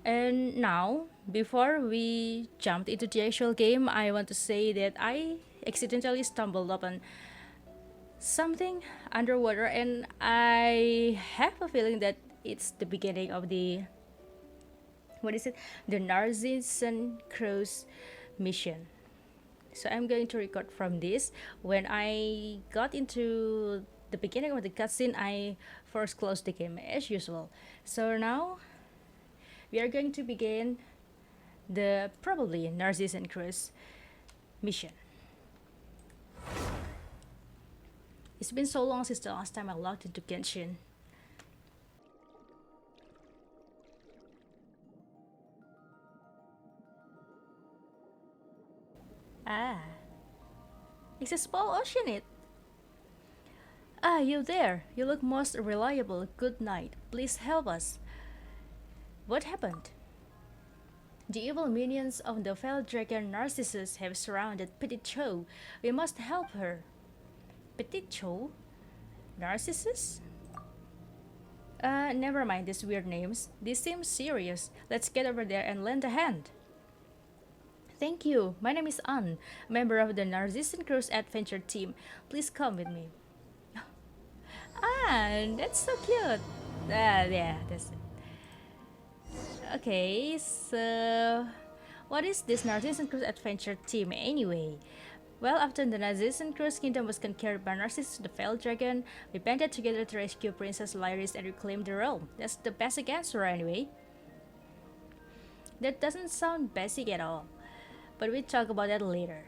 And now, before we jumped into the actual game, I want to say that I accidentally stumbled upon something underwater, and I have a feeling that it's the beginning of the what is it? The Narzissenkreuz mission. So I'm going to record from this. When I got into the beginning of the cutscene, I first closed the game as usual. So now we are going to begin the probably Narzissenkreuz mission. It's been so long since the last time I logged into Genshin. Ah, it's a small oceanid. Ah, you there. You look most reliable. Good night. Please help us. What happened? The evil minions of the fell dragon Narcissus have surrounded Petit Cho. We must help her. Petit Cho? Narcissus? Never mind these weird names. These seem serious. Let's get over there and lend a hand. Thank you. My name is Anne, member of the Narzissenkreuz adventure team. Please come with me. Anne, that's so cute. Yeah, that's it. Okay, so what is this Narzissenkreuz adventure team anyway? Well, after the Narzissenkreuz kingdom was conquered by Narcissus the Fell Dragon, we banded together to rescue Princess Lyris and reclaim the realm. That's the basic answer anyway. That doesn't sound basic at all, but we'll talk about that later.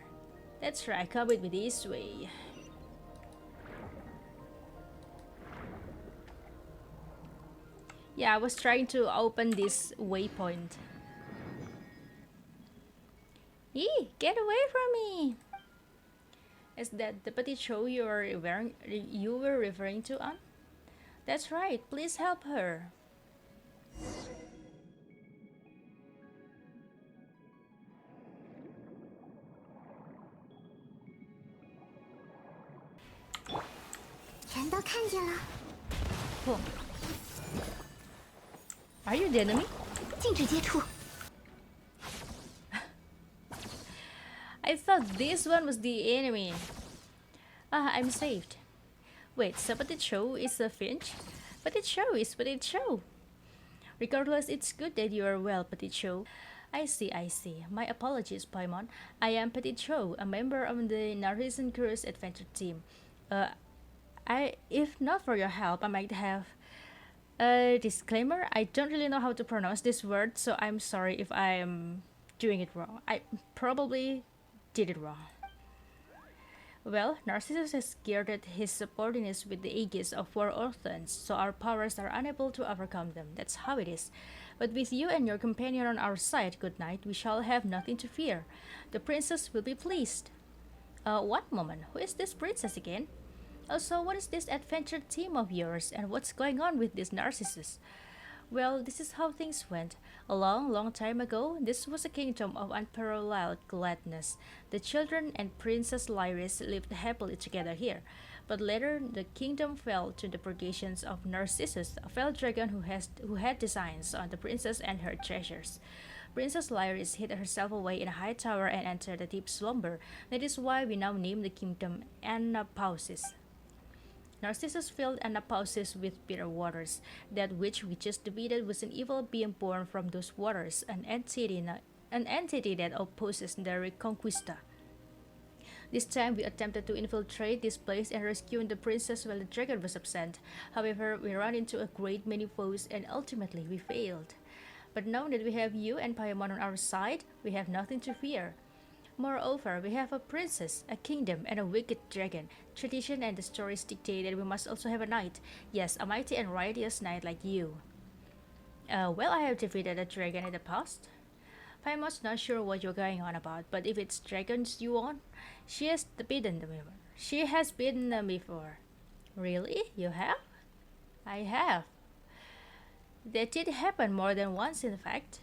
That's right, come with me this way. Yeah, I was trying to open this waypoint. Get away from me! Is that the petit show you were referring to, Anne? That's right, please help her. Oh. Are you the enemy? I thought this one was the enemy. Ah, I'm saved. Wait, so Petit Show is a finch? Petit Show is Petit Show. Regardless, it's good that you are well, Petit Show. I see. My apologies, Paimon. I am Petit Show, a member of the Narzissenkreuz adventure team. If not for your help, I might have a disclaimer. I don't really know how to pronounce this word, so I'm sorry if I am doing it wrong. I probably did it wrong. Well, Narcissus has girded his subordinates with the aegis of 4 orphans, so our powers are unable to overcome them. That's how it is. But with you and your companion on our side, good night, we shall have nothing to fear. The princess will be pleased. One moment, who is this princess again? Also, what is this adventure team of yours, and what's going on with this Narcissus? Well, this is how things went. A long time ago, this was a kingdom of unparalleled gladness. The children and Princess Lyris lived happily together here. But later, the kingdom fell to the predations of Narcissus, a fell dragon who had designs on the princess and her treasures. Princess Lyris hid herself away in a high tower and entered a deep slumber. That is why we now name the kingdom Anapausis. Narcissus filled Anapausis with bitter waters. That which we just defeated was an evil being born from those waters, an entity that opposes the Reconquista. This time we attempted to infiltrate this place and rescue the princess while the dragon was absent. However, we ran into a great many foes and ultimately we failed. But now that we have you and Paimon on our side, we have nothing to fear. Moreover, we have a princess, a kingdom, and a wicked dragon. Tradition and the stories dictate that we must also have a knight. Yes, a mighty and righteous knight like you. Well, I have defeated a dragon in the past. Paimon's not sure what you're going on about, but if it's dragons you want, she has beaten them before. She has beaten them before. Really? You have? I have. That did happen more than once, in fact.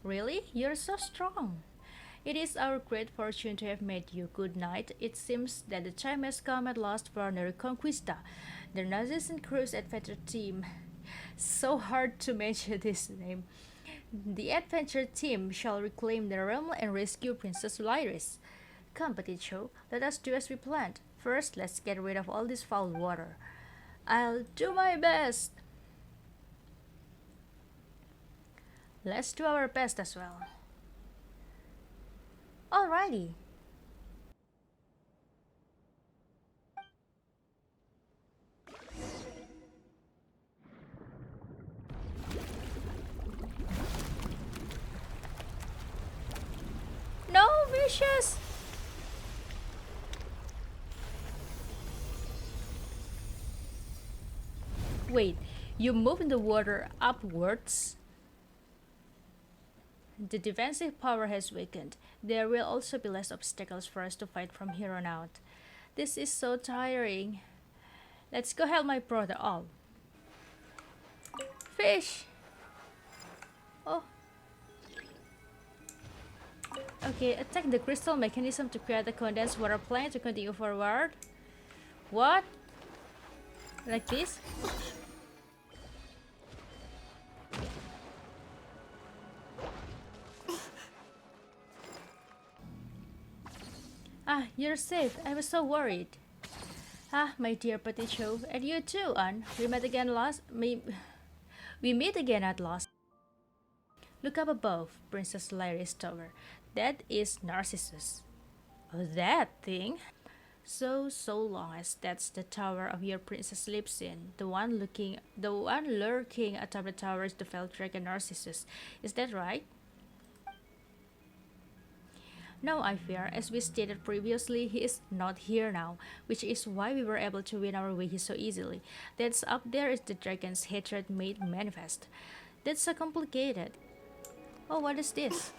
Really? You're so strong. It is our great fortune to have met you. Good night. It seems that the time has come at last for the Reconquista, the Narzissenkreuz adventure team. So hard to mention this name. The adventure team shall reclaim the realm and rescue Princess Lyris. Come, Peticho, let us do as we planned. First, let's get rid of all this foul water. I'll do my best. Let's do our best as well. Alrighty. No, Vicious! Wait, you move in the water upwards? The defensive power has weakened. There will also be less obstacles for us to fight from here on out. This is so tiring. Let's go help my brother. Oh. Fish! Oh. Okay, attack the crystal mechanism to create a condensed water plane to continue forward. What? Like this? Ah, you're safe. I was so worried. Ah, my dear Peticho, and you too, Anne. We met again we meet again at last. Look up above, Princess Lyris' tower. That is Narcissus. Oh, that thing? So long as that's the tower of your princess lives in. The one lurking atop the tower is the fell dragon Narcissus. Is that right? No, I fear, as we stated previously, he is not here now, which is why we were able to win our way here so easily. That's up there is the dragon's hatred made manifest. That's so complicated. Oh, what is this?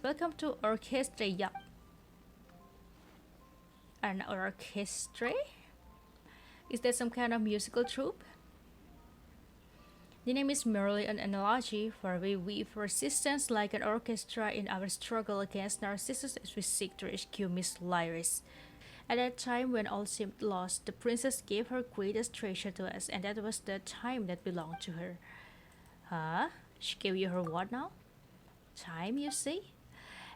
Welcome to Orchestra. Yup. An orchestra? Is that some kind of musical troupe? The name is merely an analogy, for we weave resistance like an orchestra in our struggle against Narcissus as we seek to rescue Miss Lyris. At that time when all seemed lost, the princess gave her greatest treasure to us, and that was the time that belonged to her. Huh? She gave you her what now? Time, you see?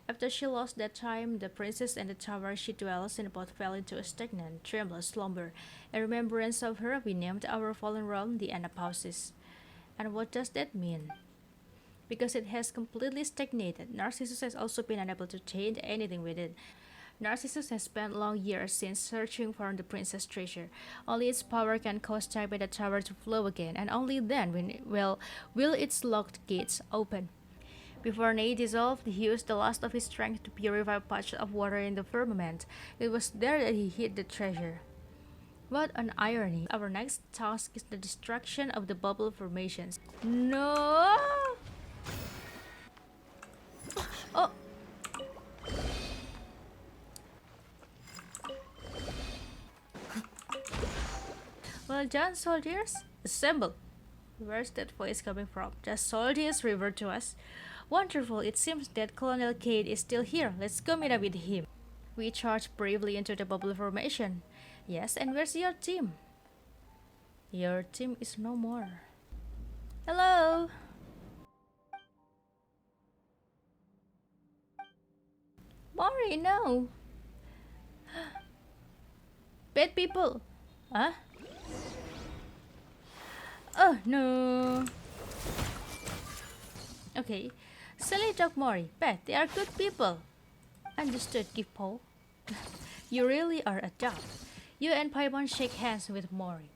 After she lost that time, the princess and the tower she dwells in both fell into a stagnant, tremulous slumber. In remembrance of her, we named our fallen realm the Anapausis. And what does that mean? Because it has completely stagnated, Narcissus has also been unable to change anything with it. Narcissus has spent long years since searching for the princess' treasure. Only its power can cause time in the tower to flow again, and only then will its locked gates open. Before Nate dissolved, he used the last of his strength to purify a patch of water in the firmament. It was there that he hid the treasure. What an irony. Our next task is the destruction of the bubble formations. No! Oh! Well done, soldiers. Assemble. Where's that voice coming from? The soldiers revert to us. Wonderful, it seems that Colonel Cade is still here. Let's go meet up with him. We charge bravely into the bubble formation. Yes, and where's your team? Your team is no more. Hello? Mori, no. Bad people. Huh? Oh, no. Okay. Silly dog Mori. Bad, they are good people. Understood, Gippo. You really are a dog. You and Paimon shake hands with Mori.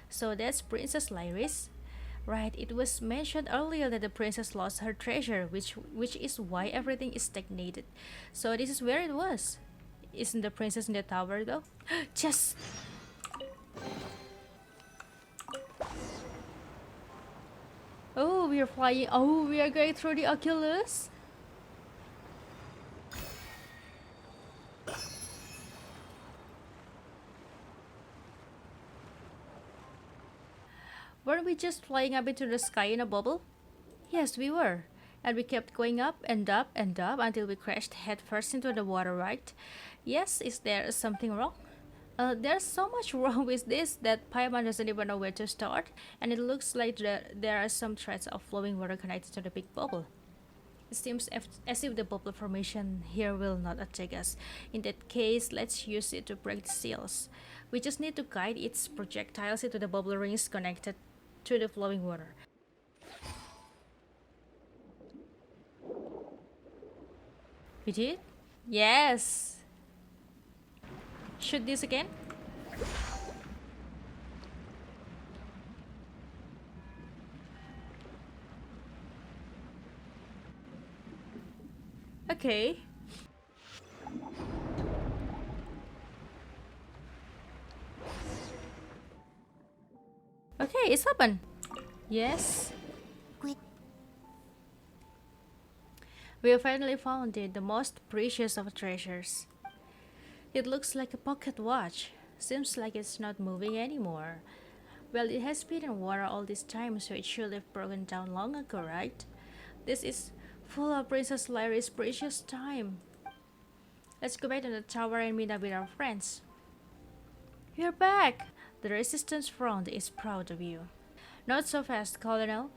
So that's Princess Lyris? Right, it was mentioned earlier that the princess lost her treasure, which is why everything is stagnated. So this is where it was. Isn't the princess in the tower though? Just... Oh, we are flying. Oh, we are going through the Oculus. Weren't we just flying up into the sky in a bubble? Yes, we were. And we kept going up and up and up until we crashed headfirst into the water, right? Yes, is there something wrong? There's so much wrong with this that Paimon doesn't even know where to start, and it looks like there are some threads of flowing water connected to the big bubble. It seems as if the bubble formation here will not attack us. In that case, let's use it to break the seals. We just need to guide its projectiles into the bubble rings connected to the flowing water. We did? Yes! Shoot this again? Okay. Okay, it's open. Yes. We have finally found it, the most precious of treasures. It looks like a pocket watch. Seems like it's not moving anymore. Well, it has been in water all this time, so it should have broken down long ago, right? This is full of Princess Lyra's precious time. Let's go back to the tower and meet up with our friends. You're back! The Resistance Front is proud of you. Not so fast, Colonel.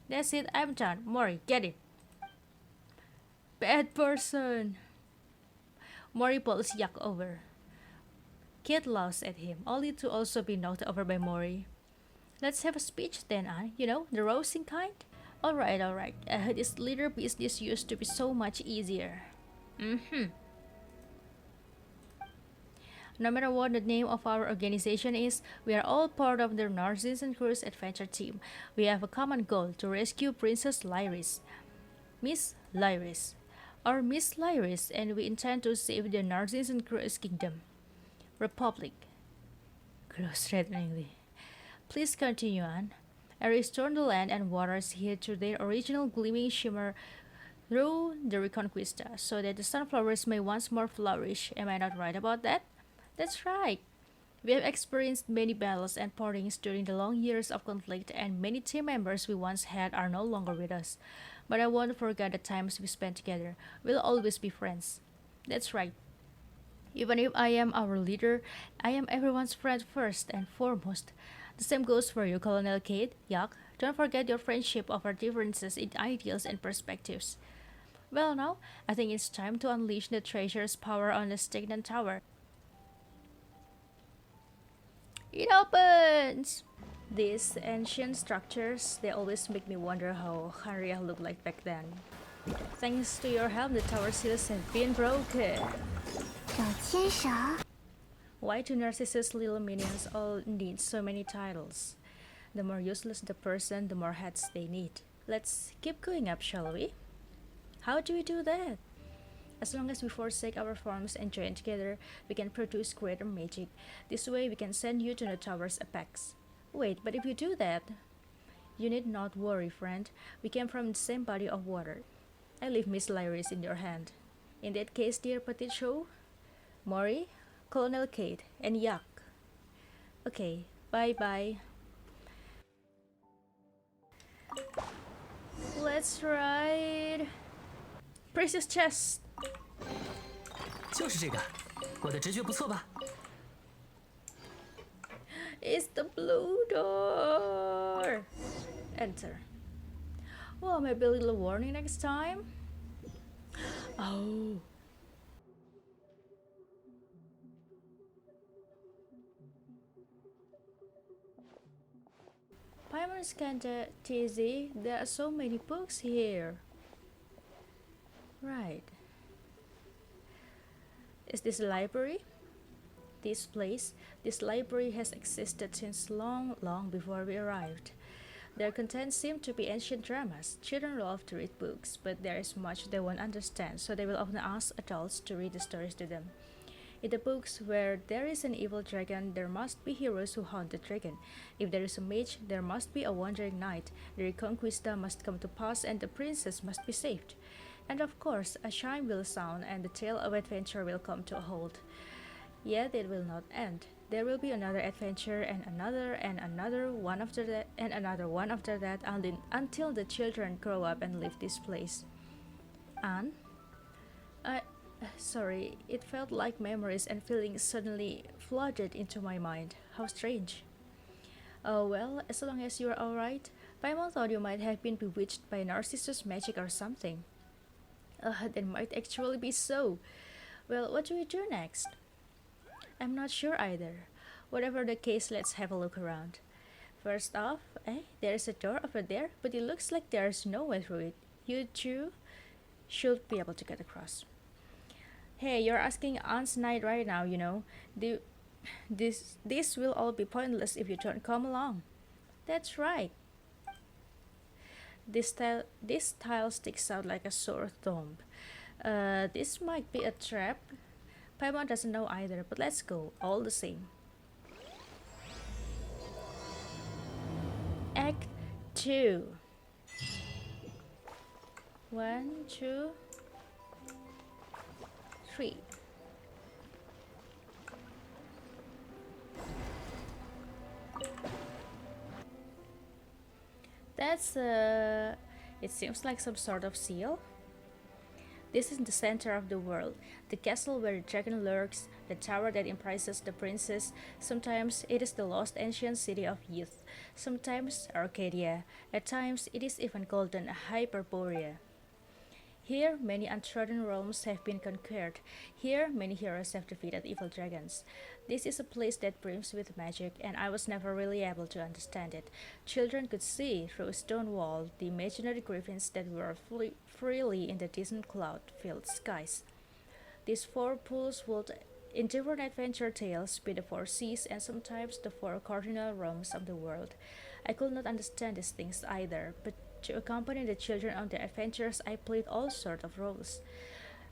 That's it, I'm done. Mori, get it. Bad person. Mori pulls Yak over. Kid laughs at him, only to also be knocked over by Mori. Let's have a speech then, Anne. You know, the roasting kind? Alright, alright. This leader business used to be so much easier. No matter what the name of our organization is, we are all part of the Narzissenkreuz adventure team. We have a common goal to rescue Princess Lyris. Miss Lyris. Or Miss Lyris, and we intend to save the Narzissenkreuz kingdom. Republic. Grows threateningly. Please continue on. I restore the land and waters here to their original gleaming shimmer through the Reconquista, so that the sunflowers may once more flourish. Am I not right about that? That's right. We have experienced many battles and partings during the long years of conflict, and many team members we once had are no longer with us. But I won't forget the times we spent together. We'll always be friends. That's right. Even if I am our leader, I am everyone's friend first and foremost. The same goes for you, Colonel Kate, Yak. Don't forget your friendship of our differences in ideals and perspectives. Well, now, I think it's time to unleash the treasure's power on the stagnant tower. It opens! These ancient structures, they always make me wonder how Hanria looked like back then. Thanks to your help, the tower seals have been broken. Why do Narcissus' little minions all need so many titles? The more useless the person, the more heads they need. Let's keep going up, shall we? How do we do that? As long as we forsake our forms and join together, we can produce greater magic. This way we can send you to the tower's apex. Wait, but if you do that... You need not worry, friend. We came from the same body of water. I leave Miss Lyris in your hand. In that case, dear Petit Chou, Mori, Colonel Kate, and Yak. Okay, bye-bye. Let's ride... Precious chest! 就是这个，我的直觉不错吧？ It's the blue door! Enter. Well, maybe a little warning next time? Oh. Paimon's kinda teasy. There are so many books here. Right. Is this a library? This library has existed since long, long before we arrived. Their contents seem to be ancient dramas. Children love to read books, but there is much they won't understand, so they will often ask adults to read the stories to them. In the books where there is an evil dragon, there must be heroes who hunt the dragon. If there is a mage, there must be a wandering knight. The Reconquista must come to pass and the princess must be saved. And of course, a chime will sound and the tale of adventure will come to a halt. Yet it will not end. There will be another adventure and another one after that and another one after that until the children grow up and leave this place. Anne? Sorry, it felt like memories and feelings suddenly flooded into my mind. How strange. Oh well, as long as you're alright. Paimon thought you might have been bewitched by Narcissus magic or something. That might actually be so. Well, what do we do next? I'm not sure either. Whatever the case, let's have a look around. First off, there's a door over there, but it looks like there's no way through it. You two should be able to get across. Hey, you're asking Aunt's night right now, you know. Do, this will all be pointless if you don't come along. That's right. This tile sticks out like a sore thumb. This might be a trap. Paimon doesn't know either, but let's go, all the same. Act 2. 1, 2, 3. That's it seems like some sort of seal. This is the center of the world, the castle where the dragon lurks, the tower that imprises the princess. Sometimes it is the lost ancient city of youth, sometimes Arcadia, at times it is even called an Hyperborea. Here, many untrodden realms have been conquered. Here, many heroes have defeated evil dragons. This is a place that brims with magic, and I was never really able to understand it. Children could see, through a stone wall, the imaginary griffins that whirled freely in the distant cloud-filled skies. These four pools would, in different adventure tales, be the four seas and sometimes the four cardinal realms of the world. I could not understand these things either, but to accompany the children on their adventures, I played all sorts of roles.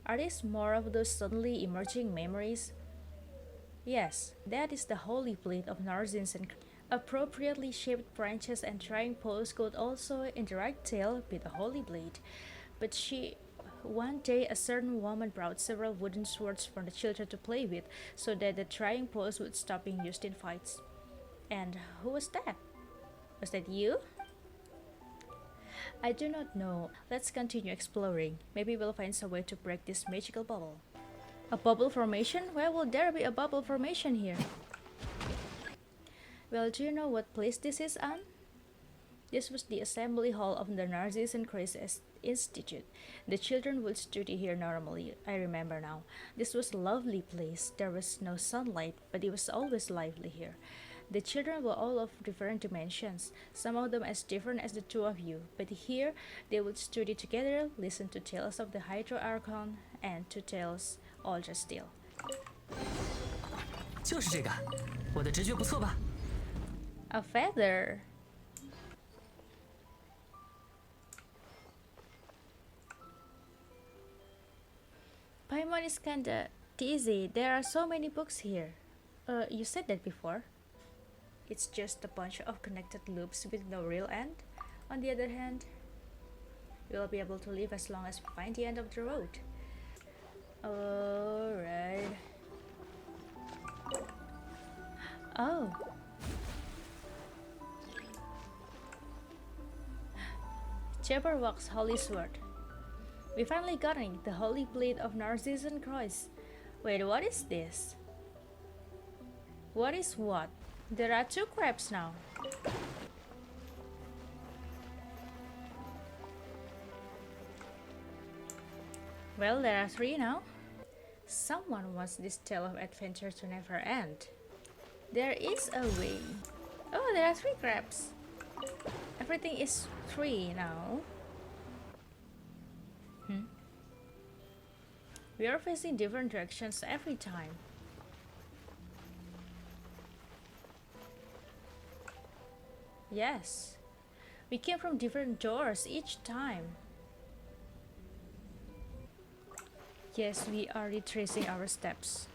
Are these more of those suddenly emerging memories? Yes, that is the holy blade of Narzissenkreuz. Appropriately shaped branches and trying poles could also, in the right tale, be the holy blade. But one day a certain woman brought several wooden swords for the children to play with, so that the trying poles would stop being used in fights. And who was that? Was that you? I do not know. Let's continue exploring. Maybe we'll find some way to break this magical bubble. A bubble formation? Where will there be a bubble formation here? Well, do you know what place this is, Anne? This was the assembly hall of the Narzissenkreuz Institute. The children would study here normally, I remember now. This was a lovely place. There was no sunlight, but it was always lively here. The children were all of different dimensions, some of them as different as the two of you, but here they would study together, listen to tales of the Hydro Archon, and to tales older still. 就是这个，我的直觉不错吧？ A feather. Paimon is kinda dizzy. There are so many books here. You said that before. It's just a bunch of connected loops with no real end. On the other hand, we'll be able to live as long as we find the end of the road. Alright. Oh. Jabberwock's Holy Sword. We finally got it, the Holy Blade of Narzissenkreuz. Wait, what is this? What is what? There are 2 crabs now. Well, there are 3 now. Someone wants this tale of adventure to never end. There is a way. Oh, there are 3 crabs. Everything is 3 now. We are facing different directions every time. Yes. We came from different doors each time. Yes, we are retracing our steps.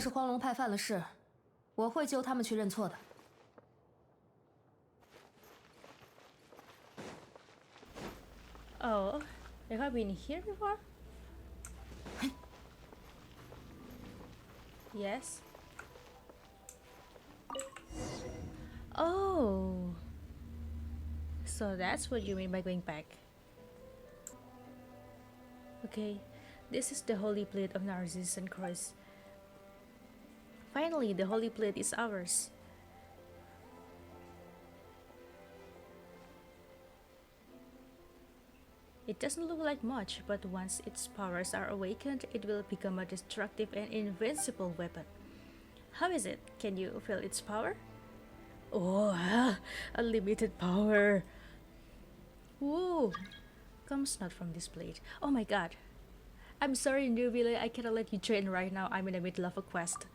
是荒龙派犯了事，我会救他们去认错的。Oh, have I been here before? Yes. Oh. So that's what you mean by going back. Okay, this is the holy plate of Narzissenkreuz. Finally, the holy plate is ours. It doesn't look like much, but once its powers are awakened, it will become a destructive and invincible weapon. How is it? Can you feel its power? Oh, unlimited power. Woo! Comes not from this plate. Oh my god. I'm sorry, newbie, I cannot let you train right now. I'm in the middle of a quest.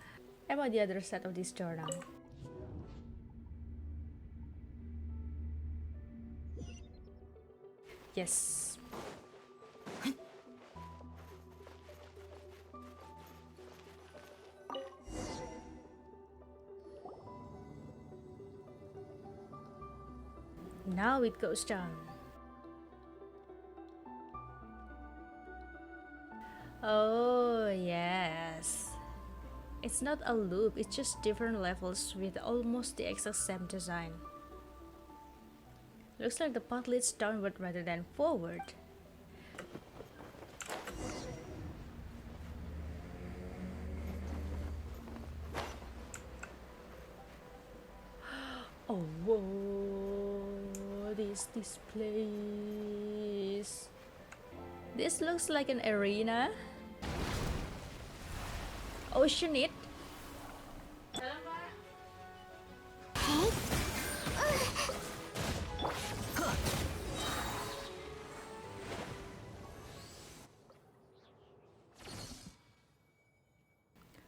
I'm on the other side of this door now. Yes. Now it goes down. Oh, yes. It's not a loop, it's just different levels with almost the exact same design. Looks like the path leads downward rather than forward. Oh, whoa, what is this place? This looks like an arena. Oceanid.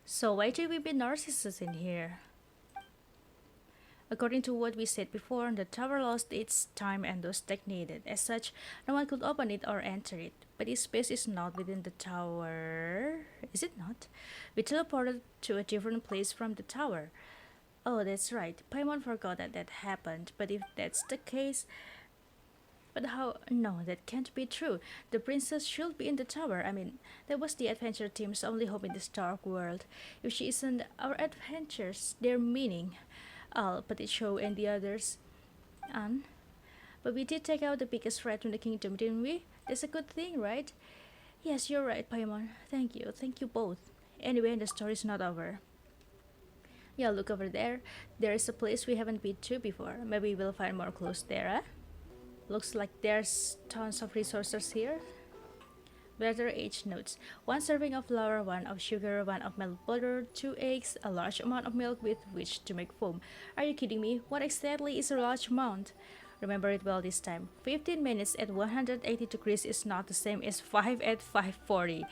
So why do we be narcissists in here? According to what we said before, the tower lost its time and was stagnated. As such, no one could open it or enter it. But its space is not within the tower. Is it not? We teleported to a different place from the tower. Oh, that's right. Paimon forgot that that happened. But if that's the case... But how? No, that can't be true. The princess should be in the tower. I mean, that was the adventure team's only hope in this dark world. If she isn't, our adventures, their meaning. I'll put it show and the others. But we did take out the biggest threat from the kingdom, didn't we? That's a good thing, right? Yes, you're right, Paimon. Thank you both. Anyway, the story's not over. Yeah, look over there. There is a place we haven't been to before. Maybe we'll find more clues there, huh? Looks like there's tons of resources here. Better age notes. 1 serving of flour, 1 of sugar, 1 of melted butter, 2 eggs, a large amount of milk with which to make foam. Are you kidding me? What exactly is a large amount? Remember it well this time. 15 minutes at 180 degrees is not the same as 5 at 540.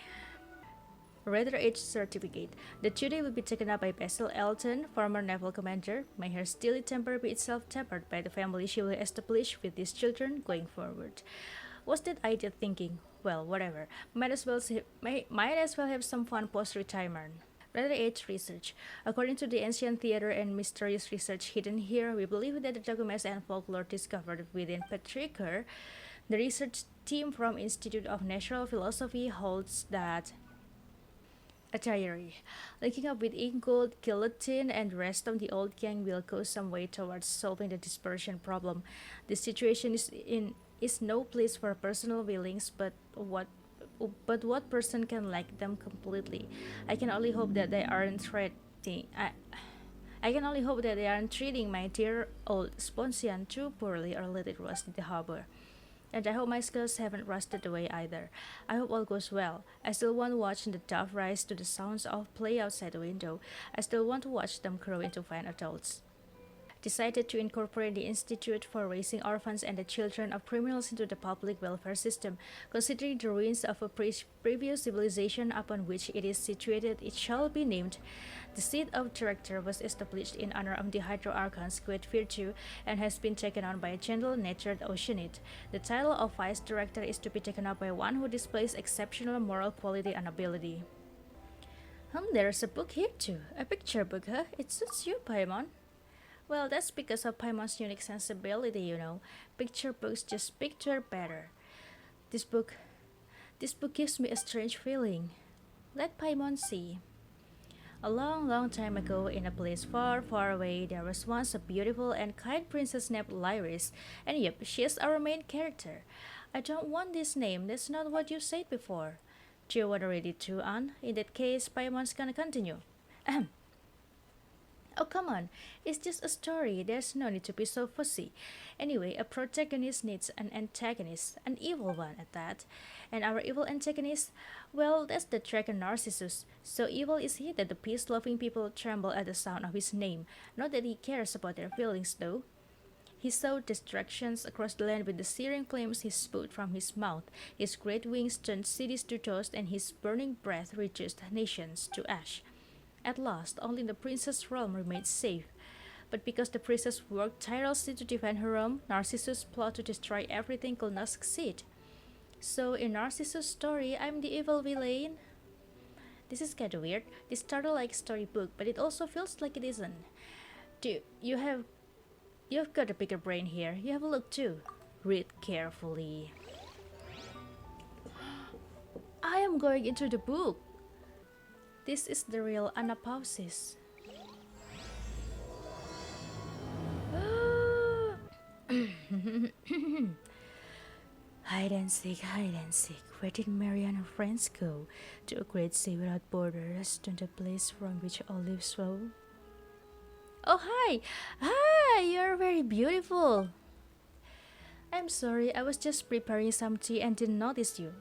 Rather age certificate. The duty will be taken up by Basil Elton, former naval commander. May her steely temper be itself tempered by the family she will establish with these children going forward. What's that idea thinking? Well, whatever. Might as well have some fun post-retirement. Rather age research. According to the ancient theater and mysterious research hidden here, we believe that the documents and folklore discovered within Petrichor, the research team from Institute of Natural Philosophy holds that a diary, linking up with Ingold, Guillotine, and the rest of the old gang will go some way towards solving the dispersion problem. The situation is no place for personal feelings, but what person can like them completely? I can only hope that they aren't treating my dear old Sponsian too poorly or let it rust in the harbor. And I hope my skills haven't rusted away either. I hope all goes well. I still want to watch the dove rise to the sounds of play outside the window. I still want to watch them grow into fine adults. Decided to incorporate the Institute for Raising Orphans and the Children of Criminals into the public welfare system. Considering the ruins of a previous civilization upon which it is situated, it shall be named. The seat of director was established in honor of the Hydro-Archon's great virtue and has been taken on by a gentle-natured oceanid. The title of vice director is to be taken up by one who displays exceptional moral quality and ability. There's a book here too. A picture book, huh? It suits you, Paimon. Well, that's because of Paimon's unique sensibility, you know. Picture books just picture better. This book, this book gives me a strange feeling. Let Paimon see. A long, long time ago, in a place far, far away, there was once a beautiful and kind princess named Lyris. And yep, she is our main character. I don't want this name, that's not what you said before. Do you want to read it too, Anne? In that case, Paimon's gonna continue. Ahem. Oh, come on. It's just a story. There's no need to be so fussy. Anyway, a protagonist needs an antagonist, an evil one at that. And our evil antagonist, well, that's the dragon Narcissus. So evil is he that the peace-loving people tremble at the sound of his name. Not that he cares about their feelings, though. He sowed destructions across the land with the searing flames he spewed from his mouth. His great wings turned cities to dust, and his burning breath reduced nations to ash. At last, only the princess' realm remained safe. But because the princess worked tirelessly to defend her realm, Narcissus' plot to destroy everything could not succeed. So, in Narcissus' story, I'm the evil villain. This is kinda weird. This started like a storybook, but it also feels like it isn't. You've got a bigger brain here. You have a look too. Read carefully. I am going into the book. This is the real anapausis. Hide and seek, hide and seek. Where did Mary and her friends go? To a great sea without borders, to the place from which olives flow. Oh, hi! Hi! You're very beautiful. I'm sorry, I was just preparing some tea and didn't notice you.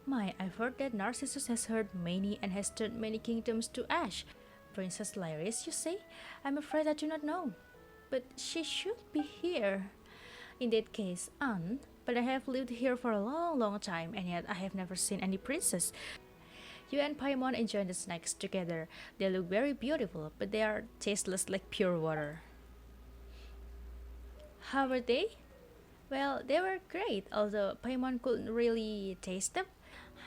My, I've heard that Narcissus has hurt many and has turned many kingdoms to ash. Princess Lyris, you say? I'm afraid I do not know. But she should be here. In that case, Anne, but I have lived here for a long, long time, and yet I have never seen any princess. You and Paimon enjoy the snacks together. They look very beautiful, but they are tasteless like pure water. How were they? Well, they were great, although Paimon couldn't really taste them.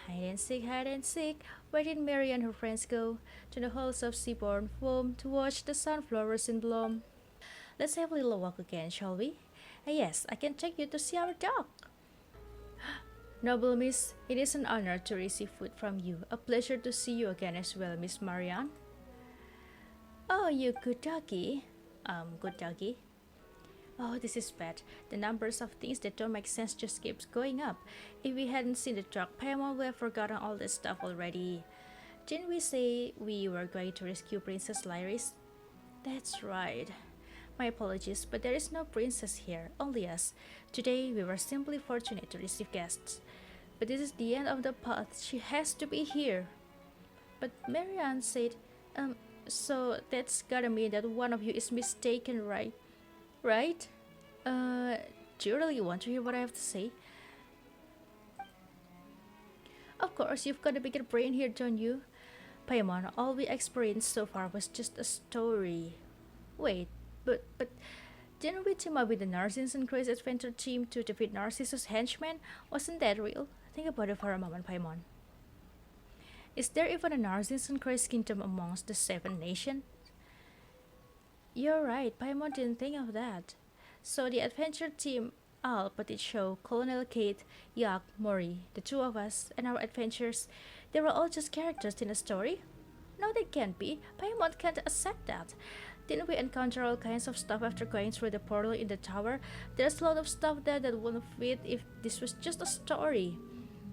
Hide and seek, hide and seek. Where did Mary and her friends go? To the halls of seaborne foam to watch the sunflowers in bloom. Let's have a little walk again, shall we? Yes, I can take you to see our dog. Noble Miss, it is an honor to receive food from you. A pleasure to see you again as well, Miss Marianne. Oh, you good doggy. Good doggy. Oh, this is bad. The numbers of things that don't make sense just keeps going up. If we hadn't seen the truck, Paimon would have forgotten all this stuff already. Didn't we say we were going to rescue Princess Lyris? That's right. My apologies, but there is no princess here, only us. Today, we were simply fortunate to receive guests. But this is the end of the path. She has to be here. But Marianne said, so that's gotta mean that one of you is mistaken, right? Right? Do you really want to hear what I have to say? Of course, you've got a bigger brain here, don't you? Paimon, all we experienced so far was just a story. Wait, but didn't we team up with the Narzissenkreuz adventure team to defeat Narcissus' henchmen? Wasn't that real? Think about it for a moment, Paimon. Is there even a Narzissenkreuz kingdom amongst the 7 nations? You're right, Paimon didn't think of that. So the adventure team, Al, Petit Show, Colonel Kate, Yak, Mori, the 2 of us, and our adventures, they were all just characters in a story? No, they can't be. Paimon can't accept that. Didn't we encounter all kinds of stuff after going through the portal in the tower? There's a lot of stuff there that wouldn't fit if this was just a story.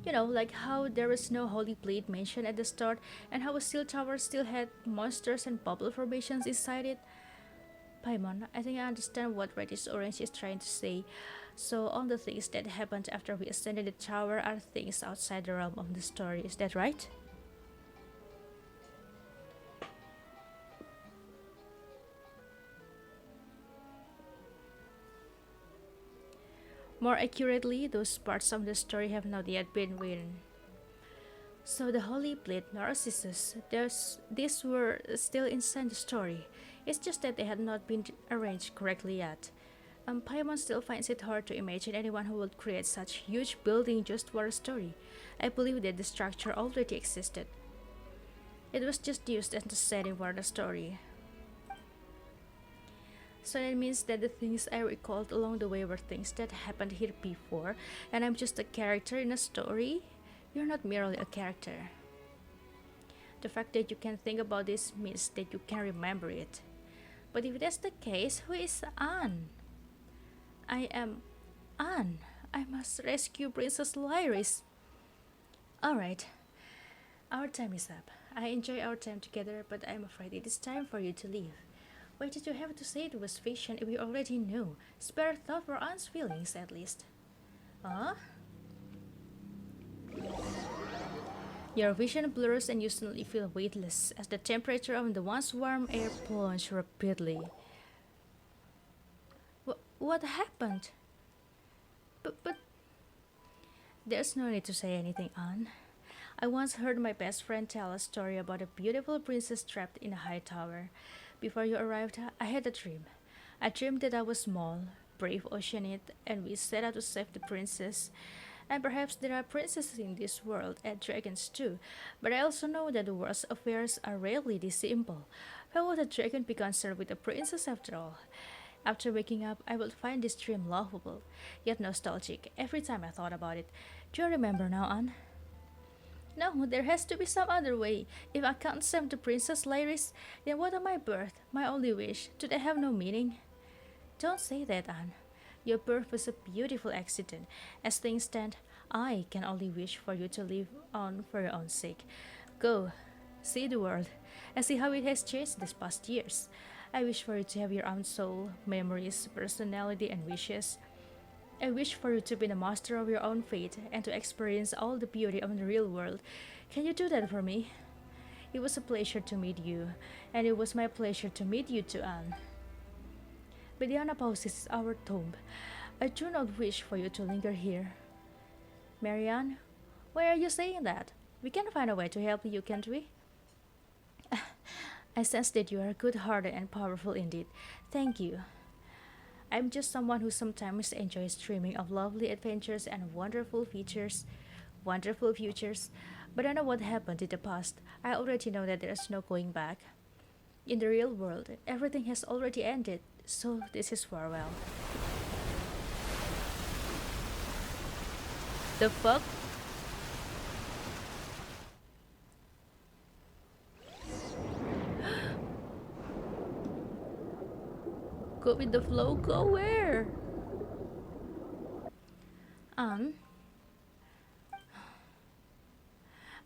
You know, like how there was no holy blade mentioned at the start, and how a steel tower still had monsters and bubble formations inside it. Paimon, I think I understand what Reddish Orange is trying to say. So all the things that happened after we ascended the tower are things outside the realm of the story, is that right? More accurately, those parts of the story have not yet been written. So the Holy Blade Narcissus, these were still inside the story. It's just that they had not been arranged correctly yet. Paimon still finds it hard to imagine anyone who would create such huge building just for a story. I believe that the structure already existed. It was just used as the setting for the story. So that means that the things I recalled along the way were things that happened here before, and I'm just a character in a story? You're not merely a character. The fact that you can think about this means that you can remember it. But if that's the case, who is Anne? I am Anne. I must rescue Princess Lyris. Alright, our time is up. I enjoy our time together, but I'm afraid it is time for you to leave. Why did you have to say it was fiction if we already knew? Spare thought for Anne's feelings, at least. Huh? Your vision blurs and you suddenly feel weightless as the temperature of the once warm air plunges rapidly. What happened? But there's no need to say anything, Anne. I once heard my best friend tell a story about a beautiful princess trapped in a high tower. Before you arrived, I had a dream. I dreamed that I was small, brave oceanid, and we set out to save the princess. And perhaps there are princesses in this world and dragons too, but I also know that the world's affairs are rarely this simple. Why would a dragon be concerned with a princess after all? After waking up, I would find this dream laughable, yet nostalgic every time I thought about it. Do you remember now, Anne? No, there has to be some other way. If I can't save the Princess Lyris, then what of my birth, my only wish? Do they have no meaning? Don't say that, Anne. Your birth was a beautiful accident. As things stand, I can only wish for you to live on for your own sake. Go, see the world, and see how it has changed these past years. I wish for you to have your own soul, memories, personality, and wishes. I wish for you to be the master of your own fate and to experience all the beauty of the real world. Can you do that for me? It was a pleasure to meet you, and it was my pleasure to meet you too, Anne. But the Anapausis is our tomb. I do not wish for you to linger here. Marianne, why are you saying that? We can find a way to help you, can't we? I sense that you are good-hearted and powerful indeed. Thank you. I'm just someone who sometimes enjoys dreaming of lovely adventures and wonderful futures, but I know what happened in the past. I already know that there's no going back. In the real world, everything has already ended, so this is farewell. The fuck? Go with the flow, go where?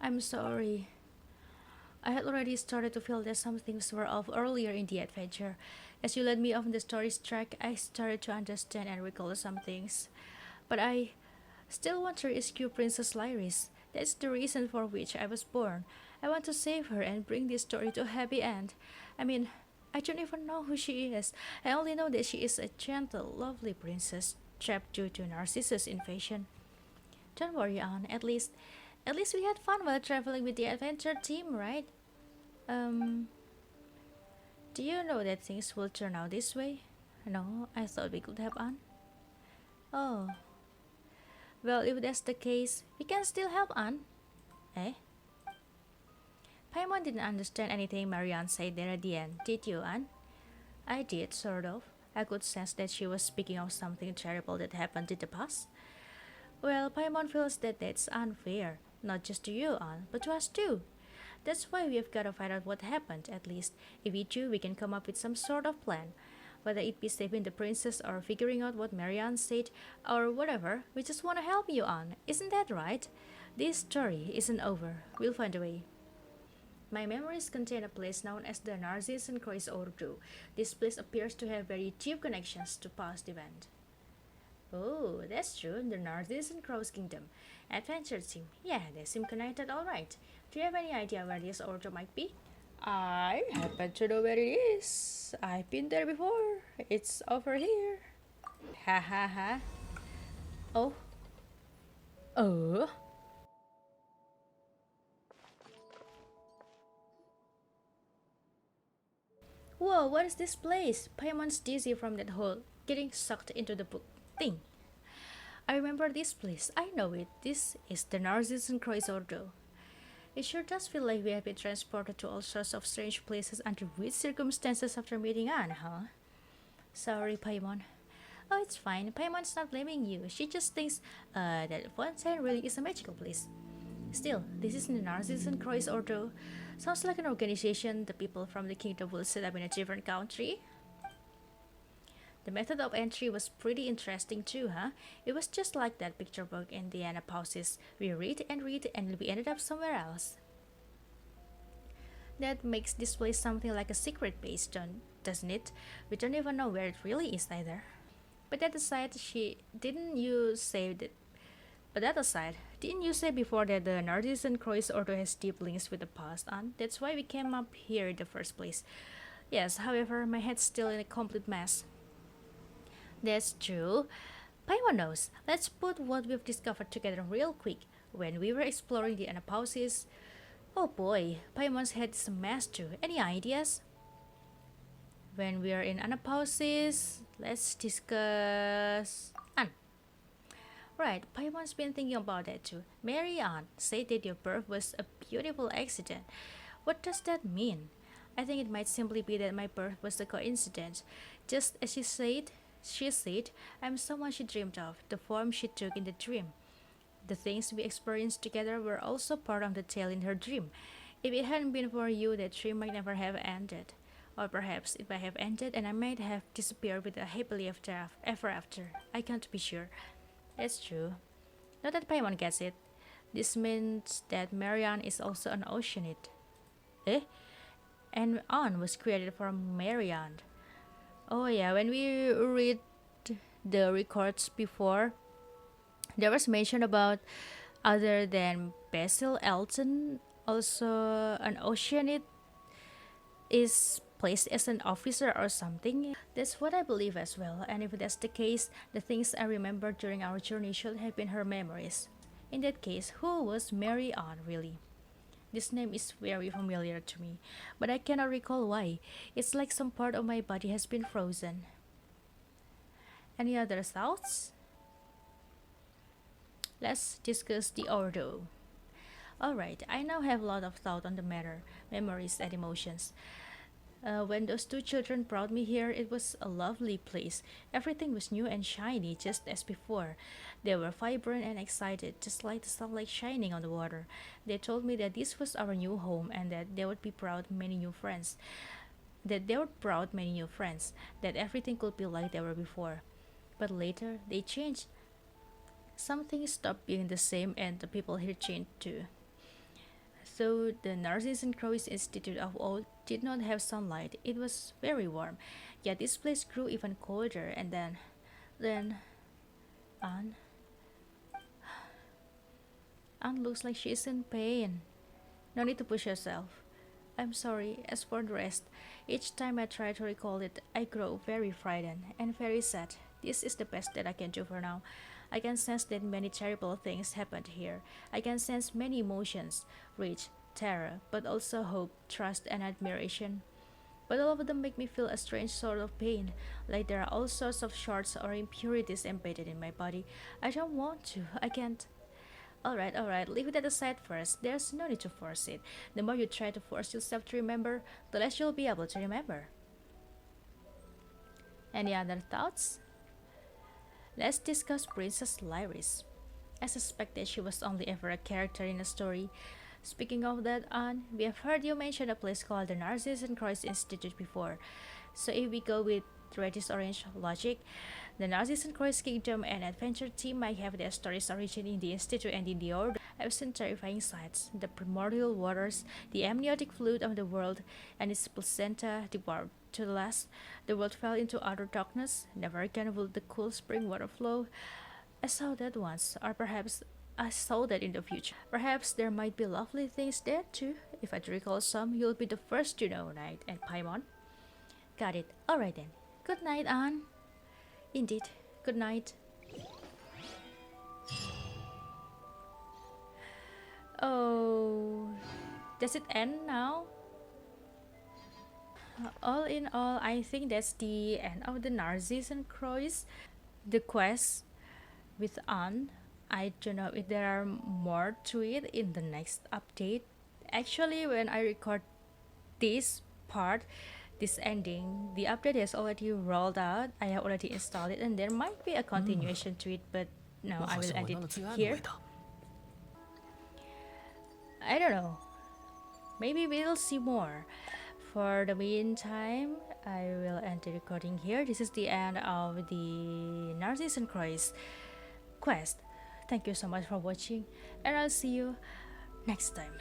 I'm sorry. I had already started to feel that some things were off earlier in the adventure. As you led me off the story's track, I started to understand and recall some things. But I still want to rescue Princess Lyris. That's the reason for which I was born. I want to save her and bring this story to a happy end. I mean, I don't even know who she is. I only know that she is a gentle, lovely princess trapped due to Narcissus invasion. Don't worry, Anne. At least we had fun while traveling with the adventure team, right? Do you know that things will turn out this way? No, I thought we could help Anne. Oh. Well, if that's the case, we can still help Anne. Eh? Paimon didn't understand anything Marianne said there at the end, did you, Anne? I did, sort of. I could sense that she was speaking of something terrible that happened in the past. Well, Paimon feels that that's unfair, not just to you, Anne, but to us too. That's why we've got to find out what happened, at least. If we do, we can come up with some sort of plan. Whether it be saving the princess or figuring out what Marianne said, or whatever, we just want to help you, Anne. Isn't that right? This story isn't over. We'll find a way. My memories contain a place known as the Narzissenkreuz Ordo. This place appears to have very deep connections to past events. Oh, that's true, the Narzissenkreuz Kingdom. Adventure team. Yeah, they seem connected alright. Do you have any idea where this Ordo might be? I happen to know where it is. I've been there before. It's over here. Ha ha ha. Oh. Oh. Whoa, what is this place? Paimon's dizzy from that hole, getting sucked into the book thing. I remember this place. I know it. This is the Narzissenkreuz Ordo. It sure does feel like we have been transported to all sorts of strange places under weird circumstances after meeting Anne, huh? Sorry, Paimon. Oh, it's fine. Paimon's not blaming you. She just thinks that Fontaine really is a magical place. Still, this is the Narzissenkreuz Ordo. Sounds like an organization the people from the kingdom will set up in a different country. The method of entry was pretty interesting too, huh? It was just like that picture book in the anapausis. We read and we ended up somewhere else. That makes this place something like a secret base, doesn't it? We don't even know where it really is either. But that aside, didn't you say before that the Narzissenkreuz Ordo has deep links with the past, and that's why we came up here in the first place? Yes, however, my head's still in a complete mess. That's true. Paimon knows. Let's put what we've discovered together real quick. When we were exploring the anapausis, oh boy, Paimon's head is a mess too. Any ideas? When we are in anapausis, let's discuss Anne. Right, Paimon's been thinking about that too. Mary Ann said that your birth was a beautiful accident. What does that mean? I think it might simply be that my birth was a coincidence. Just as she said, I'm someone she dreamed of, the form she took in the dream. The things we experienced together were also part of the tale in her dream. If it hadn't been for you, that dream might never have ended. Or perhaps it might have ended and I might have disappeared with a happily ever after. I can't be sure. That's true. Not that Paimon gets it. This means that Marianne is also an oceanid. Eh? And Anne was created from Marianne. Oh yeah, when we read the records before, there was mention about other than Basil Elton, also an oceanid is placed as an officer or something. That's what I believe as well, and if that's the case, the things I remember during our journey should have been her memories. In that case, who was Mary Ann really? This name is very familiar to me, but I cannot recall why. It's like some part of my body has been frozen. Any other thoughts? Let's discuss the Ordo. Alright, I now have a lot of thought on the matter, memories and emotions. When those two children brought me here, it was a lovely place. Everything was new and shiny, just as before. They were vibrant and excited, just like the sunlight shining on the water. They told me that this was our new home and that they would be proud many new friends. That everything could be like they were before. But later, they changed. Something stopped being the same and the people here changed too. So the Narzissenkreuz Institute of Old did not have sunlight. It was very warm. Yet this place grew even colder and then Anne looks like she's in pain. No need to push yourself. I'm sorry. As for the rest, each time I try to recall it, I grow very frightened and very sad. This is the best that I can do for now. I can sense that many terrible things happened here. I can sense many emotions, rage, terror, but also hope, trust, and admiration. But all of them make me feel a strange sort of pain, like there are all sorts of shards or impurities embedded in my body. I don't want to. I can't. Alright, leave that aside first. There's no need to force it. The more you try to force yourself to remember, the less you'll be able to remember. Any other thoughts? Let's discuss Princess Lyris. I suspect that she was only ever a character in a story. Speaking of that, Anne, we have heard you mention a place called the Narzissenkreuz Institute before. So if we go with Reddish Orange logic, the Narzissenkreuz Kingdom and Adventure team might have their stories origin in the Institute and in the Ordo. I've seen terrifying sights, the primordial waters, the amniotic fluid of the world, and its placenta devoured. To the last, the world fell into utter darkness. Never again will the cool spring water flow. I saw that once, or perhaps I saw that in the future. Perhaps there might be lovely things there too. If I recall some, you'll be the first to know, Knight and Paimon. Got it. Alright then. Good night, Anne. Indeed. Good night. Oh, does it end now? All in all, I think that's the end of the Narzissenkreuz, the quest with Anne. I don't know if there are more to it in the next update, Actually, when I record this part, this ending, the update has already rolled out. I have already installed it, and there might be a continuation to it, but no, 我 I 好 will 像 end 闻到了 it 罪案的 here. 味道。 I don't know. Maybe we'll see more. For the meantime, I will end the recording here. This is the end of the Narzissenkreuz Quest. Thank you so much for watching, and I'll see you next time.